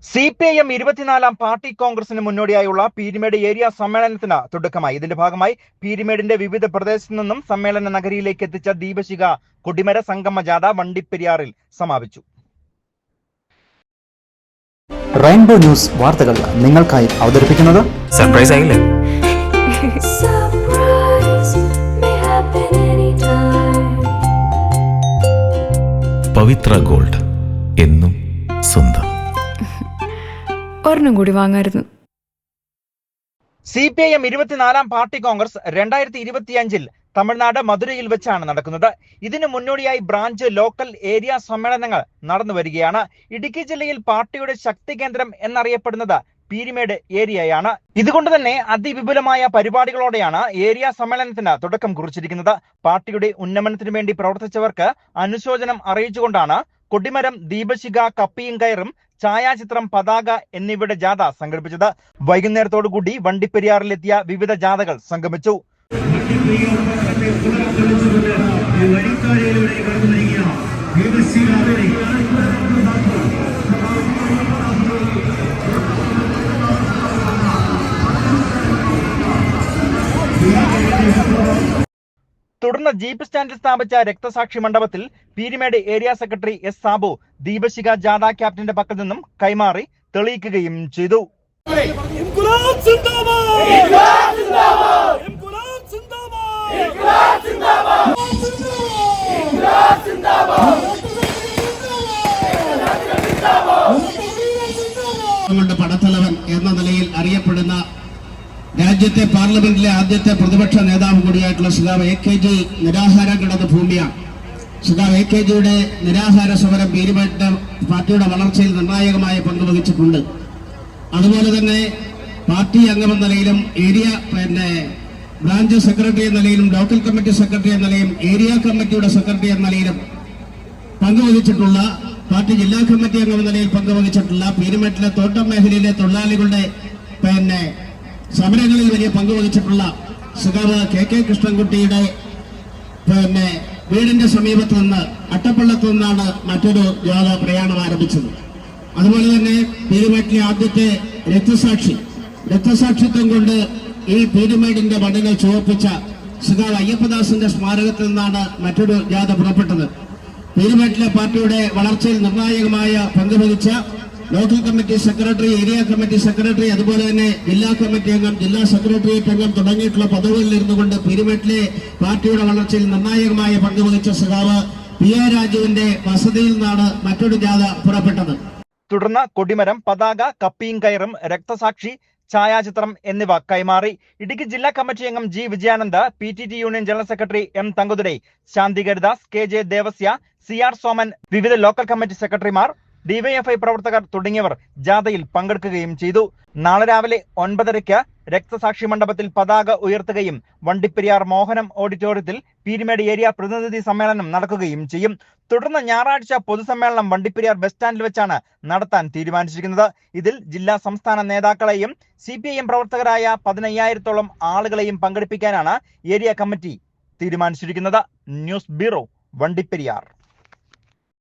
CPIM 24-ാം party കോൺഗ്രസിന് മുന്നോടിയായുള്ള Peermade area സമ്മേളനത്തിന് തുടക്കമായി. ഇതിന്റെ ഭാഗമായി പീരുമേടിന്റെ വിവിധ പ്രദേശത്തു നിന്നും സമ്മേളന നഗരിയിലേക്ക് എത്തിച്ച ദീപശിഖ കൊടിമര സംഗമ ജാഥ വണ്ടിപ്പെരിയാറിൽ സമാപിച്ചു. റെയിൻബോ ന്യൂസ് വാർത്തകൾ നിങ്ങൾക്കായി അവതരിപ്പിക്കുന്നത് സർപ്രൈസ് ആയില്ലേ? പവിത്ര ഗോൾഡ്, എന്നും സ്വന്തം. ഒരെണ്ണം കൂടി വാങ്ങായിരുന്നു. CPIM 24-ാം പാർട്ടി കോൺഗ്രസ് 2025-ൽ തമിഴ്നാട് മധുരയിൽ വെച്ചാണ് നടക്കുന്നത്. ഇതിനു മുന്നോടിയായി ബ്രാഞ്ച്, ലോക്കൽ, ഏരിയ സമ്മേളനങ്ങൾ നടന്നു വരികയാണ്. ഇടുക്കി ജില്ലയിൽ പാർട്ടിയുടെ ശക്തി കേന്ദ്രം എന്നറിയപ്പെടുന്നത് പീരുമേട് ഏരിയയാണ്. ഇതുകൊണ്ട് തന്നെ അതിവിപുലമായ പരിപാടികളോടെയാണ് ഏരിയ സമ്മേളനത്തിന് തുടക്കം കുറിച്ചിരിക്കുന്നത്. പാർട്ടിയുടെ ഉന്നമനത്തിനു വേണ്ടി പ്രവർത്തിച്ചവർക്ക് അനുശോചനം അറിയിച്ചുകൊണ്ടാണ് കൊടിമരം, ദീപശിഖ, കപ്പിയും കയറും, ഛായാചിത്രം, പതാക എന്നിവയുടെ ജാഥ സംഘടിപ്പിച്ചത്. വൈകുന്നേരത്തോടുകൂടി വണ്ടിപ്പെരിയാറിലെത്തിയ വിവിധ ജാഥകൾ സംഗമിച്ചു. തുടർന്ന് ജീപ്പ് സ്റ്റാൻഡിൽ സ്ഥാപിച്ച രക്തസാക്ഷി മണ്ഡപത്തിൽ Peermade area secretary S. Sabu ദീപശിഖ ജാഥ ക്യാപ്റ്റന്റെ പക്കൽ നിന്നും കൈമാറി തെളിയിക്കുകയും ചെയ്തു. പടത്തലവൻ എന്ന നിലയിൽ അറിയപ്പെടുന്ന രാജ്യത്തെ പാർലമെന്റിലെ ആദ്യത്തെ പ്രതിപക്ഷ നേതാവ് കൂടിയായിട്ടുള്ള സഖാവ് AKG നിരാഹാരം കിടന്ന ഭൂമിയാണ്. സഖാവ് AKGയുടെ നിരാഹാര സമരം പീരുമേട് പാർട്ടിയുടെ വളർച്ചയിൽ നിർണായകമായ പങ്കുവഹിച്ചിട്ടുണ്ട്. അതുപോലെ തന്നെ പാർട്ടി അംഗമെന്ന നിലയിലും ഏരിയ ബ്രാഞ്ച് സെക്രട്ടറി എന്ന നിലയിലും ലോക്കൽ കമ്മിറ്റി സെക്രട്ടറി എന്ന നിലയിലും ഏരിയ കമ്മിറ്റിയുടെ സെക്രട്ടറി എന്ന നിലയിലും പങ്കുവഹിച്ചിട്ടുള്ള, പാർട്ടി ജില്ലാ കമ്മിറ്റി അംഗമെന്ന നിലയിൽ പങ്കുവഹിച്ചിട്ടുള്ള, പീരുമേട്ടിലെ തോട്ടം മേഖലയിലെ തൊഴിലാളികളുടെ സമരങ്ങളിൽ വലിയ പങ്കുവഹിച്ചിട്ടുള്ള സഖാവ് KK കൃഷ്ണൻകുട്ടിയുടെ വീടിന്റെ സമീപത്ത് നിന്ന്, അട്ടപ്പള്ളത്തു നിന്നാണ് മറ്റൊരു ജാഥ പ്രയാണം ആരംഭിച്ചത്. അതുപോലെ തന്നെ പീരുമേട്ടിലെ ആദ്യത്തെ രക്തസാക്ഷിത്വം കൊണ്ട് ഈ പീരുമേടിന്റെ മണ്ണിനെ ചുവപ്പിച്ച സഖാവ് അയ്യപ്പദാസിന്റെ സ്മാരകത്തിൽ നിന്നാണ് മറ്റൊരു ജാഥ പുറപ്പെട്ടത്. പീരുമേട്ടിലെ പാർട്ടിയുടെ വളർച്ചയിൽ നിർണായകമായ പങ്കുവഹിച്ച local committee secretary, area committee secretary, അതുപോലെ തന്നെ ജില്ലാ കമ്മിറ്റി അംഗം, ജില്ലാ സെക്രട്ടേറിയറ്റ് അംഗം തുടങ്ങിയിട്ടുള്ള പദവികളിൽ ഇരുന്നുകൊണ്ട് പീരുമേട്ടിലെ പാർട്ടിയുടെ വളർച്ചയിൽ നിർണായകമായ പങ്കുവഹിച്ച സഖാവ് PA രാജുവിന്റെ വസതിയിൽ നിന്നാണ് മറ്റൊരു ജാഥ പുറപ്പെട്ടത്. തുടർന്ന് കൊടിമരം, പതാക, കപ്പിയും കയറും, രക്തസാക്ഷി, ഛായാചിത്രം എന്നിവ കൈമാറി. ഇടുക്കി ജില്ലാ കമ്മിറ്റി അംഗം G. Vijayanand, PTT union general secretary M. തങ്കുതുരൈ, ശാന്തികരിദാസ്, KJ Devasya, CR Soman, വിവിധ ലോക്കൽ കമ്മിറ്റി സെക്രട്ടറിമാർ, DYFI പ്രവർത്തകർ തുടങ്ങിയവർ ജാഥയിൽ പങ്കെടുക്കുകയും ചെയ്തു. നാളെ രാവിലെ 9:30-ക്ക് രക്തസാക്ഷി മണ്ഡപത്തിൽ പതാക ഉയർത്തുകയും വണ്ടിപ്പെരിയാർ മോഹനം ഓഡിറ്റോറിയത്തിൽ പീരുമേട് ഏരിയ പ്രതിനിധി സമ്മേളനം നടക്കുകയും ചെയ്യും. തുടർന്ന് ഞായറാഴ്ച പൊതുസമ്മേളനം വണ്ടിപ്പെരിയാർ ബസ് സ്റ്റാൻഡിൽ വെച്ചാണ് നടത്താൻ തീരുമാനിച്ചിരിക്കുന്നത്. ഇതിൽ ജില്ലാ സംസ്ഥാന നേതാക്കളെയും CPIM പ്രവർത്തകരായ 15,000-ഓളം ആളുകളെയും പങ്കെടുപ്പിക്കാനാണ് ഏരിയ കമ്മിറ്റി തീരുമാനിച്ചിരിക്കുന്നത്. News bureau, Vandiperiyar.